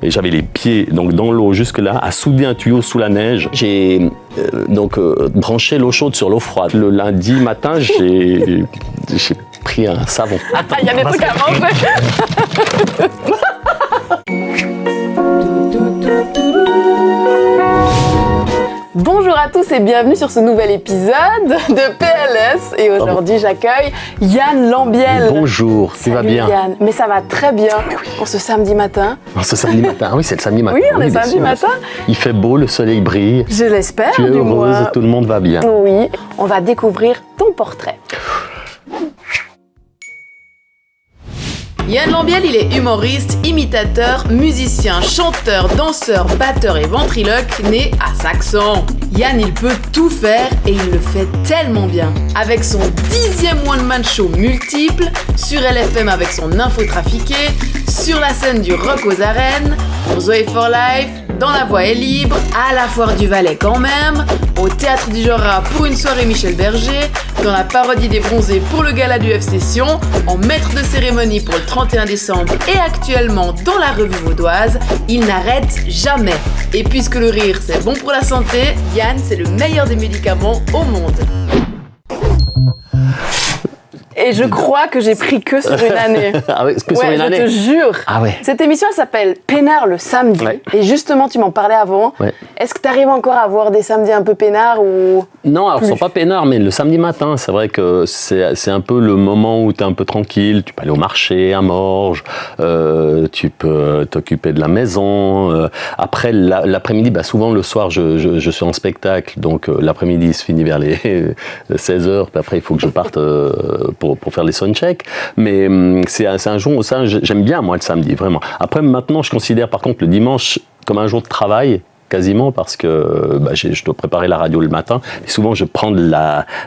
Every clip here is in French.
Et j'avais les pieds donc dans l'eau jusque-là, à souder un tuyau sous la neige. J'ai branché l'eau chaude sur l'eau froide. Le lundi matin, j'ai pris un savon. Attends, il y a des trucs à manger. Bonjour à tous et bienvenue sur ce nouvel épisode de PLS. Et aujourd'hui, j'accueille Yann Lambiel. Bonjour, tu vas bien? Yann, mais ça va très bien en ce samedi matin. En ce samedi matin, oui, c'est le samedi matin. Oui, on est samedi matin. Il fait beau, le soleil brille. Je l'espère. Tu es heureuse, tout le monde va bien. Oui, on va découvrir ton portrait. Yann Lambiel, il est humoriste, imitateur, musicien, chanteur, danseur, batteur et ventriloque, né à Saxon. Yann, il peut tout faire et il le fait tellement bien. Avec son 10e one-man show multiple, sur LFM avec son info trafiquée, sur la scène du Rock aux Arènes, pour Zoé for Life, dans La Voix est libre, à la Foire du Valais quand même, au Théâtre du Jorat pour une soirée Michel Berger, dans la parodie des bronzés pour le gala du F-Session, en maître de cérémonie pour le 31 décembre et actuellement dans la revue vaudoise, il n'arrête jamais. Et puisque le rire c'est bon pour la santé, Yann c'est le meilleur des médicaments au monde. Et je crois que j'ai pris que sur une année. Ah oui, que sur une année. Je te jure. Ah ouais. Cette émission, elle s'appelle Peinard le samedi. Ouais. Et justement, tu m'en parlais avant. Ouais. Est-ce que tu arrives encore à avoir des samedis un peu peinards ou... Non, alors ils sont pas peinards, mais le samedi matin, c'est vrai que c'est un peu le moment où tu es un peu tranquille. Tu peux aller au marché, à Morges, tu peux t'occuper de la maison. Après, l'après-midi, souvent le soir, je suis en spectacle, donc l'après-midi, il se finit vers les 16h, puis après, il faut que je parte pour faire les soundchecks. Mais c'est un jour où ça, j'aime bien, moi, le samedi, vraiment. Après, maintenant, je considère, par contre, le dimanche comme un jour de travail, quasiment, parce que je dois préparer la radio le matin. Et souvent, je prends de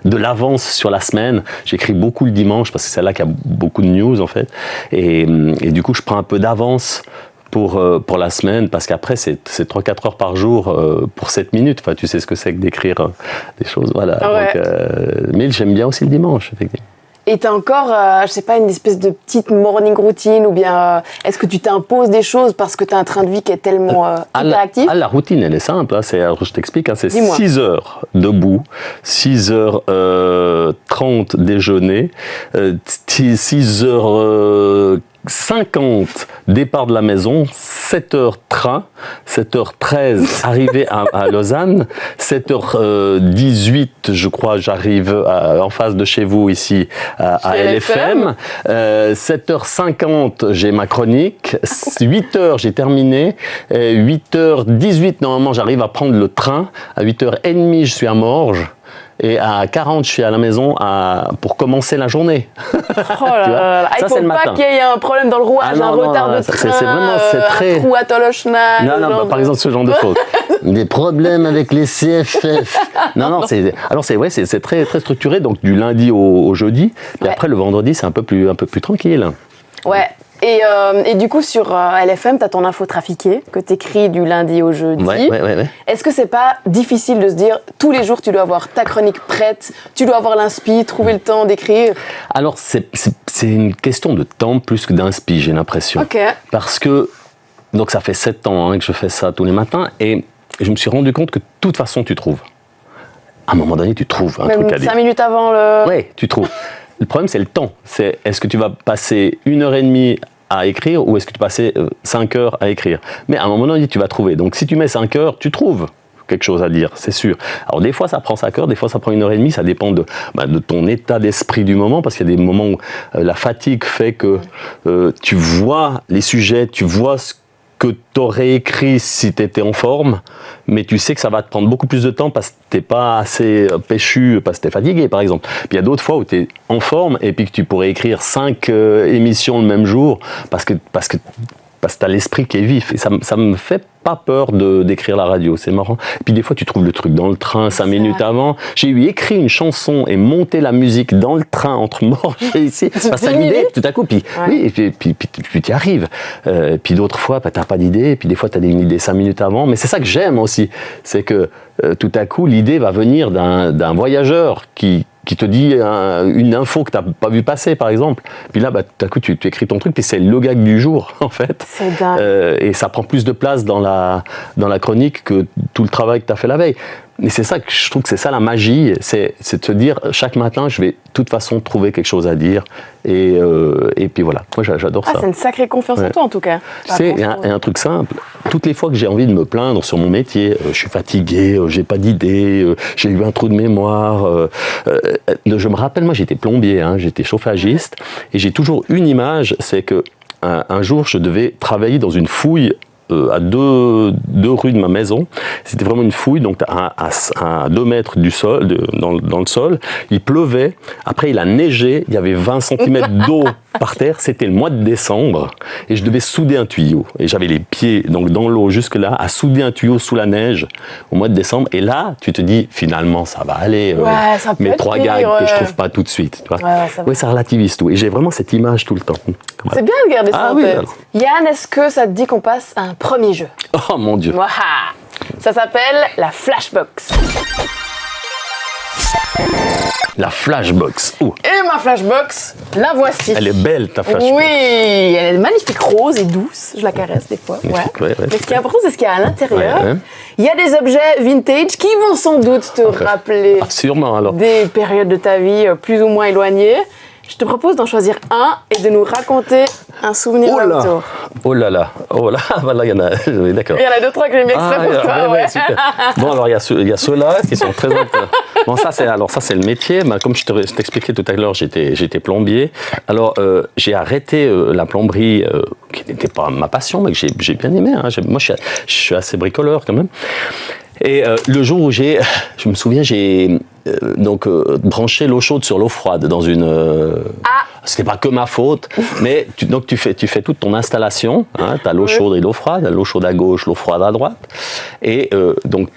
l'avance sur la semaine. J'écris beaucoup le dimanche, parce que c'est là qu'il y a beaucoup de news, en fait. Et du coup, je prends un peu d'avance pour la semaine, parce qu'après, c'est 3-4 heures par jour pour 7 minutes. Enfin, tu sais ce que c'est que d'écrire des choses. Voilà. Ouais. Donc, mais j'aime bien aussi le dimanche, effectivement. Et t'as encore, je sais pas, une espèce de petite morning routine ou bien est-ce que tu t'imposes des choses parce que t'as un train de vie qui est tellement hyperactif? La routine, elle est simple. Hein, je t'explique. Hein, c'est Dis-moi. 6 heures debout, 6h30 déjeuner, 6h50 départ de la maison, 7h train, 7h13 arrivé à Lausanne, 7h18 je crois j'arrive en face de chez vous ici à LFM, 7h50 j'ai ma chronique, 8h j'ai terminé, 8h18 normalement j'arrive à prendre le train, à 8h30 je suis à Morges. Et à 40, je suis à la maison pour commencer la journée. Oh là là, il ne faut pas qu'il y ait un problème dans le rouage, un retard de train, c'est très... un trou à Tolochna. Non, par exemple, ce genre de choses. Des problèmes avec les CFF. Non, c'est très, très structuré, donc du lundi au jeudi. Et après, le vendredi, c'est un peu plus tranquille. Ouais. Et du coup, sur LFM, tu as ton info trafiquée que tu écris du lundi au jeudi. Ouais. Est-ce que c'est pas difficile de se dire, tous les jours, tu dois avoir ta chronique prête, tu dois avoir l'inspi, trouver le temps d'écrire? Alors, c'est une question de temps plus que d'inspi, j'ai l'impression. Ok. Parce que, donc ça fait 7 ans que je fais ça tous les matins, et je me suis rendu compte que de toute façon, tu trouves. À un moment donné, tu trouves un truc à dire. 5 minutes avant le... Oui, tu trouves. Le problème, c'est le temps. Est-ce que tu vas passer 1h30 à écrire ou est-ce que tu vas passer 5 heures à écrire? Mais à un moment donné, tu vas trouver. Donc, si tu mets 5 heures, tu trouves quelque chose à dire, c'est sûr. Alors, des fois, ça prend 5 heures, des fois, ça prend 1h30. Ça dépend de ton état d'esprit du moment, parce qu'il y a des moments où la fatigue fait que tu vois les sujets, tu vois ce que tu aurais écrit si tu étais en forme, mais tu sais que ça va te prendre beaucoup plus de temps parce que tu n'es pas assez péchu, parce que tu es fatigué, par exemple. Puis il y a d'autres fois où tu es en forme et puis que tu pourrais écrire 5 émissions le même jour parce que tu as l'esprit qui est vif. Et ça me fait pas peur d'écrire la radio, c'est marrant. Et puis des fois, tu trouves le truc dans le train 5 minutes avant. J'ai écrit une chanson et monté la musique dans le train entre Morges et ici. Parce que t'as une idée, tout à coup, puis oui, et puis tu y arrives. Puis d'autres fois, t'as pas d'idée, et puis des fois, t'as une idée 5 minutes avant. Mais c'est ça que j'aime aussi, c'est que tout à coup, l'idée va venir d'un voyageur qui qui te dit une info que tu n'as pas vu passer, par exemple. Puis là, tout à coup, tu écris ton truc, puis c'est le gag du jour, en fait. C'est dingue. Et ça prend plus de place dans la chronique que tout le travail que tu as fait la veille. Mais c'est ça que je trouve que c'est ça la magie, c'est de se dire chaque matin je vais de toute façon trouver quelque chose à dire et puis voilà, moi j'adore ça. C'est une sacrée confiance en toi en tout cas. C'est un truc simple, toutes les fois que j'ai envie de me plaindre sur mon métier, je suis fatigué, j'ai pas d'idée, j'ai eu un trou de mémoire, je me rappelle moi j'étais plombier, j'étais chauffagiste et j'ai toujours une image, c'est que un jour je devais travailler dans une fouille à deux rues de ma maison. C'était vraiment une fouille, donc à 2 mètres du sol, dans le sol. Il pleuvait, après il a neigé, il y avait 20 cm d'eau par terre, c'était le mois de décembre, et je devais souder un tuyau. Et j'avais les pieds donc dans l'eau jusque-là, à souder un tuyau sous la neige au mois de décembre. Et là, tu te dis, finalement, ça va aller. Ça peut mes 3 gags que je trouve pas tout de suite. Tu vois. Ça relativise tout. Et j'ai vraiment cette image tout le temps. C'est bien de garder ça en tête. Alors. Yann, est-ce que ça te dit qu'on passe à un premier jeu? Oh mon Dieu. Ça s'appelle la Flashbox. La Flashbox. Et ma Flashbox, la voici. Elle est belle, ta Flashbox. Oui, elle est magnifique, rose et douce. Je la caresse des fois. Ouais. Mais ce qui est important, c'est ce qu'il y a à l'intérieur. Il y a des objets vintage qui vont sans doute te rappeler sûrement, alors. des périodes de ta vie plus ou moins éloignées. Je te propose d'en choisir un et de nous raconter un souvenir autour. Oh là là, voilà, il y en a, oui, d'accord. Il y en a 2-3 que j'ai mis exprès pour toi. Ouais, super. Bon, alors il y a ceux-là qui sont très intéressants. Bon, ça c'est le métier. Comme je t'expliquais tout à l'heure, j'étais plombier. Alors j'ai arrêté la plomberie, qui n'était pas ma passion, mais que j'ai bien aimé. Moi, je suis assez bricoleur quand même. Et le jour où je me souviens, j'ai branché l'eau chaude sur l'eau froide dans une. C'était pas que ma faute, mais tu fais toute ton installation. T'as l'eau chaude et l'eau froide, l'eau chaude à gauche, l'eau froide à droite, et donc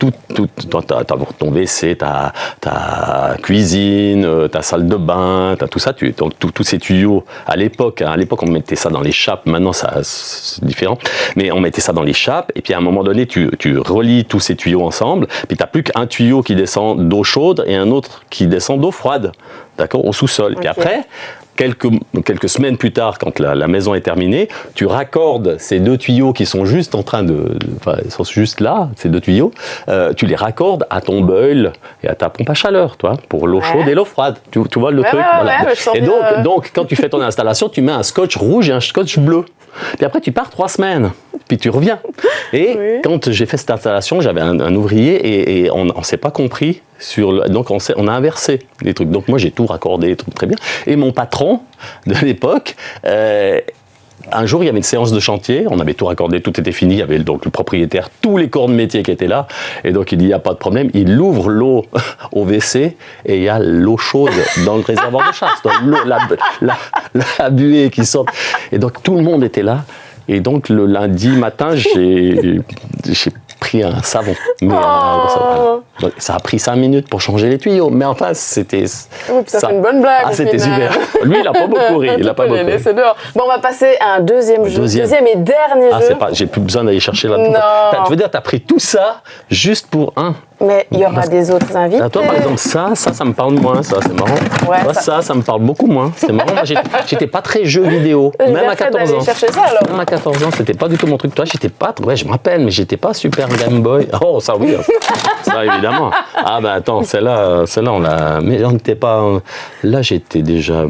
t'as ton WC, ta cuisine, ta salle de bain, t'as tout ça. Donc tous ces tuyaux. À l'époque, on mettait ça dans les chapes. Maintenant, c'est différent, mais on mettait ça dans les chapes. Et puis à un moment donné, tu relis tous ces tuyaux ensemble. Puis t'as plus qu'un tuyau qui descend d'eau chaude et un autre qui descend d'eau froide, d'accord, au sous-sol. Puis après, quelques semaines plus tard, quand la maison est terminée, tu raccordes ces 2 tuyaux qui sont juste ils sont juste là, ces 2 tuyaux, tu les raccordes à ton boil et à ta pompe à chaleur, toi, pour l'eau chaude et l'eau froide. Tu vois le truc, voilà. Et donc, quand tu fais ton installation, tu mets un scotch rouge et un scotch bleu. Puis après, tu pars 3 semaines, puis tu reviens. Et quand j'ai fait cette installation, j'avais un ouvrier et on ne s'est pas compris. Donc on a inversé les trucs. Donc moi j'ai tout raccordé, tout très bien. Et mon patron de l'époque, un jour il y avait une séance de chantier, on avait tout raccordé, tout était fini. Il y avait donc le propriétaire, tous les corps de métier qui étaient là. Et donc il dit il n'y a pas de problème. Il ouvre l'eau au WC et il y a l'eau chaude dans le réservoir de chasse. Donc la buée qui sort. Et donc tout le monde était là. Et donc le lundi matin, j'ai pris un savon. Mais ça a pris 5 minutes pour changer les tuyaux. Mais enfin, c'était... ça fait une bonne blague. C'était super. Lui, il n'a pas beaucoup ri. Bon, on va passer à un deuxième jeu. Deuxième et dernier jeu. J'ai plus besoin d'aller chercher là-dedans. Tu veux dire, tu as pris tout ça juste pour un. Mais il y aura des autres invités. Toi, par exemple, ça me parle moins, ça, c'est marrant. Ouais, ça me parle beaucoup moins. C'est marrant. Moi, j'étais pas très jeu vidéo, même à 14 ans. Chercher ça, alors. Même à 14 ans, c'était pas du tout mon truc. Toi, j'étais pas. Ouais, je me rappelle, mais j'étais pas super Game Boy. Oh, ça oui. Ça, évidemment. Ah, ben attends, celle-là, on l'a. Mais on n'était pas. Là, j'étais déjà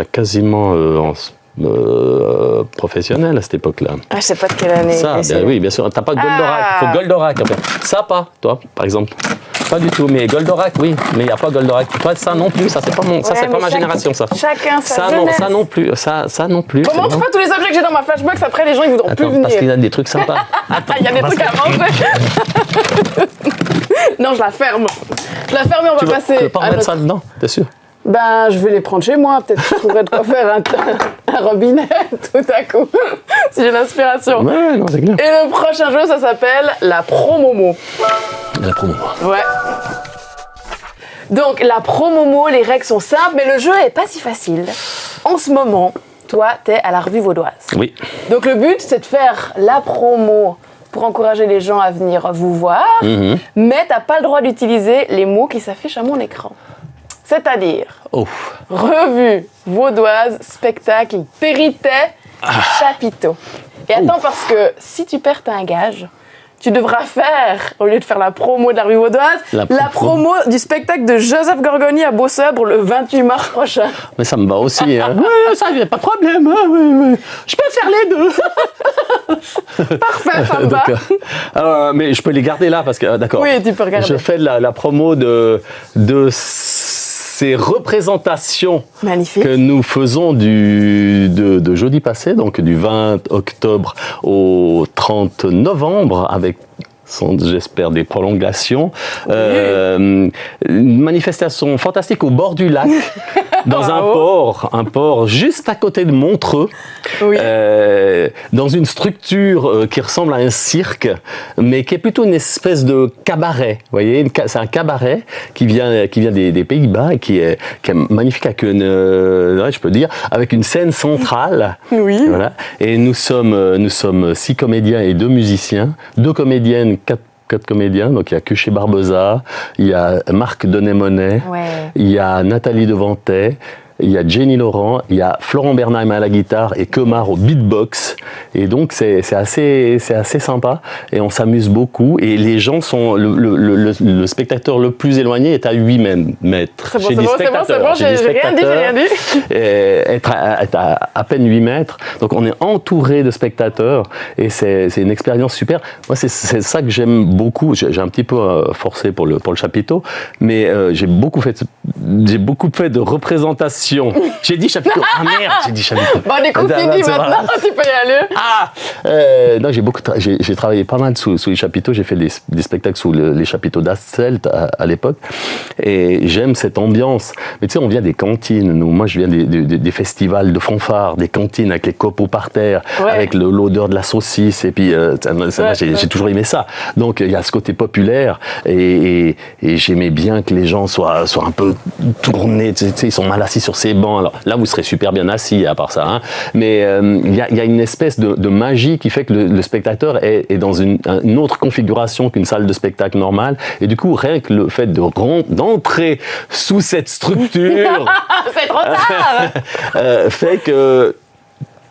quasiment professionnel à cette époque-là. Je sais pas de quelle année. Ça, oui, bien sûr. T'as pas Goldorak. Il faut Goldorak. Ça, pas, toi, par exemple. Pas du tout, mais Goldorak, oui. Mais il n'y a pas Goldorak. Toi, ça non plus. Ça, c'est pas c'est pas ma génération, ça. Chacun sa jeunesse. Ça non plus. Ça non plus. Bon, montre pas tous les objets que j'ai dans ma Flashbox. Après, les gens, ils voudront plus venir. Parce qu'il y a des trucs sympas. Il y a des trucs à manger. Non, je la ferme. Et on va passer. Tu veux pas remettre ça dedans, t'es sûr? Ben, je vais les prendre chez moi. Peut-être que je trouverai de quoi faire un robinet tout à coup, si j'ai l'inspiration. Ouais, non, c'est clair. Et le prochain jeu, ça s'appelle la Promomo. La Promomo. Ouais. Donc, la Promomo, les règles sont simples, mais le jeu est pas si facile. En ce moment, toi, t'es à la Revue Vaudoise. Oui. Donc, le but, c'est de faire la promo pour encourager les gens à venir vous voir, mais t'as pas le droit d'utiliser les mots qui s'affichent à mon écran. C'est-à-dire, Oh. revue vaudoise, spectacle, Périté, chapiteau. Et attends, parce que si tu perds, t'as un gage. Tu devras faire, au lieu de faire la promo de la revue vaudoise, la promo du spectacle de Joseph Gorgoni à Beausobre le 28 mars prochain. Mais ça me va aussi. Hein. Ouais, ça, y a pas de problème. Ouais. Je peux faire les deux. Parfait, ça me va. Mais je peux les garder là parce que, d'accord. Oui, tu peux regarder. Je fais la promo de ces représentations magnifique que nous faisons de jeudi passé, donc du 20 octobre au 30 novembre, avec j'espère des prolongations. Une manifestation fantastique au bord du lac, dans un port juste à côté de Montreux, dans une structure qui ressemble à un cirque, mais qui est plutôt une espèce de cabaret. Vous voyez, c'est un cabaret qui vient des Pays-Bas et qui est magnifique avec je peux dire, avec une scène centrale. Oui. Voilà. Et nous sommes 6 comédiens et 2 musiciens, 2 comédiennes, 4 comédiens, donc il y a Cuchet Barbosa, il y a Marc Denet-Monet, il y a Nathalie Devantet, il y a Jenny Laurent, il y a Florent Bernheim à la guitare et Kemar au beatbox. Et donc c'est assez sympa et on s'amuse beaucoup. Et les gens sont le spectateur le plus éloigné est à 8 mètres. C'est bon, j'ai rien dit. Être à peine 8 mètres. Donc on est entouré de spectateurs et c'est une expérience super. Moi c'est ça que j'aime beaucoup. J'ai un petit peu forcé pour le chapiteau, mais j'ai beaucoup fait de représentations. J'ai dit chapiteau. Ah merde, j'ai dit chapiteau. Bon, on est confiné maintenant, tu peux y aller. Non, j'ai travaillé pas mal sous les chapiteaux. J'ai fait des spectacles sous les chapiteaux d'Asselt à l'époque. Et j'aime cette ambiance. Mais tu sais, on vient des cantines. Moi, je viens des festivals de fanfare, des cantines avec les copeaux par terre, avec l'odeur de la saucisse. Et puis, j'ai toujours aimé ça. Donc, il y a ce côté populaire. Et j'aimais bien que les gens soient un peu tournés. Tu sais, ils sont mal assis sur ces bancs. Alors là, vous serez super bien assis à part ça. Hein. Mais il y a une espèce de magie qui fait que le spectateur est dans une autre configuration qu'une salle de spectacle normale. Et du coup, rien que le fait d'entrer sous cette structure... C'est trop tard. fait que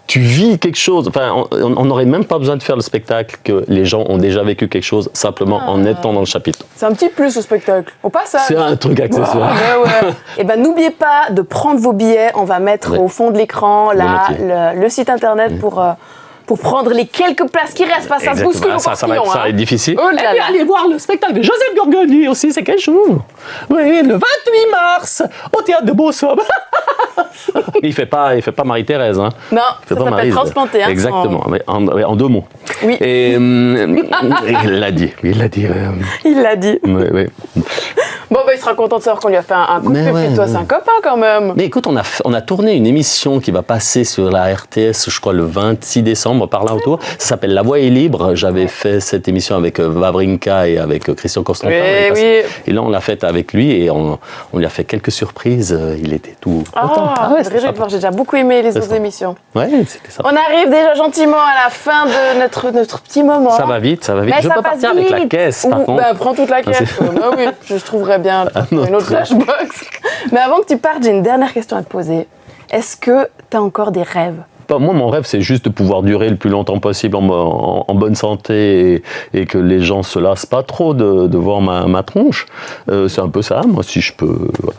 tu vis quelque chose. Enfin, on n'aurait même pas besoin de faire le spectacle, que les gens ont déjà vécu quelque chose simplement en étant dans le chapiteau. C'est un petit plus au spectacle. Au passage. C'est un truc accessoire. Et ben n'oubliez pas de prendre vos billets. On va mettre au fond de l'écran là le site internet pour prendre les quelques places qui restent. Pas ça se bouscule au portillon. Ça va être difficile. Oh là et puis allez voir le spectacle de Joseph Gorgoni aussi, c'est quel jour? Oui, le 28 mars au théâtre de Beausobre. Il fait pas Marie-Thérèse. Hein. Non, ça s'appelle Transplanté. Hein, exactement, mais en 2 mots. Oui. Et il l'a dit. Il l'a dit. Oui. Bon, il sera content de savoir qu'on lui a fait un coup de pub. Toi, c'est un copain quand même. Mais écoute, on a tourné une émission qui va passer sur la RTS, je crois, le 26 décembre, par là autour. Ça s'appelle La Voix est libre. J'avais fait cette émission avec Wawrinka et avec Christian Constantin. Et là, on l'a faite avec lui et on lui a fait quelques surprises. Il était tout content. J'ai déjà beaucoup aimé les autres émissions. Ouais, c'était ça. On arrive déjà gentiment à la fin de notre petit moment. Ça va vite. Mais je peux partir avec la caisse, par contre. Prends toute la caisse. Oui, je trouverais bien une autre flashbox. Mais avant que tu partes, j'ai une dernière question à te poser. Est-ce que tu as encore des rêves? Moi, mon rêve, c'est juste de pouvoir durer le plus longtemps possible en bonne santé et que les gens se lassent pas trop de voir ma tronche. C'est un peu ça, moi, si je peux. Voilà.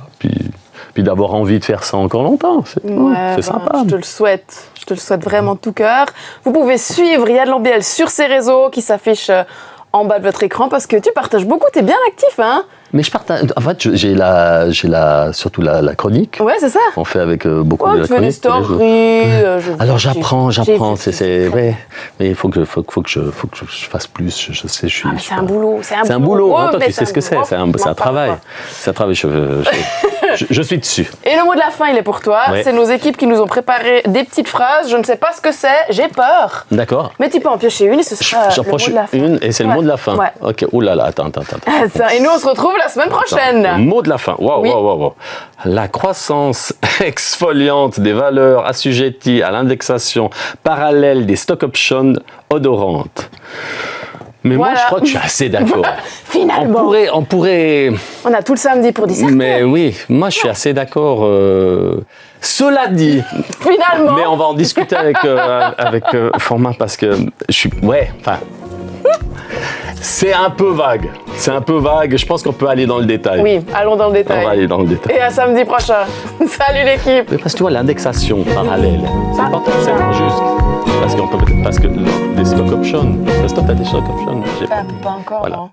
Puis d'avoir envie de faire ça encore longtemps. C'est sympa. Je te le souhaite. Je te le souhaite vraiment de tout cœur. Vous pouvez suivre Yann Lambiel sur ses réseaux qui s'affichent en bas de votre écran parce que tu partages beaucoup. Tu es bien actif, hein? Mais je partage. En fait, j'ai surtout la chronique. Ouais, c'est ça. On fait avec beaucoup de la chronique. Tu fais des stories. Alors j'apprends. Mais il faut que je fasse plus. Je sais, je suis. C'est un boulot. C'est un boulot. Toi, tu sais ce que c'est. C'est un travail. C'est un travail. Je suis dessus. Et le mot de la fin, il est pour toi. Ouais. C'est nos équipes qui nous ont préparé des petites phrases. Je ne sais pas ce que c'est. J'ai peur. D'accord. Mais tu peux en piocher une et ce sera le mot de la fin. Une et c'est le mot de la fin. Ouais. Ok. Ouh là là. Attends. Et nous, on se retrouve la semaine prochaine. Le mot de la fin. Wow. La croissance exfoliante des valeurs assujetties à l'indexation parallèle des stock options odorantes. Mais moi, Voilà. je crois que je suis assez d'accord. Finalement. On pourrait... On a tout le samedi pour disserter. Mais oui, moi, je suis assez d'accord. Cela dit, Finalement. mais on va en discuter avec Format parce que je suis... Ouais, enfin... C'est un peu vague. C'est un peu vague. Je pense qu'on peut aller dans le détail. Oui, allons dans le On va détail. aller dans le détail. Et à samedi prochain. Salut l'équipe. Mais parce que tu vois, l'indexation parallèle, c'est pas forcément juste. Parce que des stock options. Parce que toi, t'as des stock options. J'ai pas. Pas encore, Voilà. non.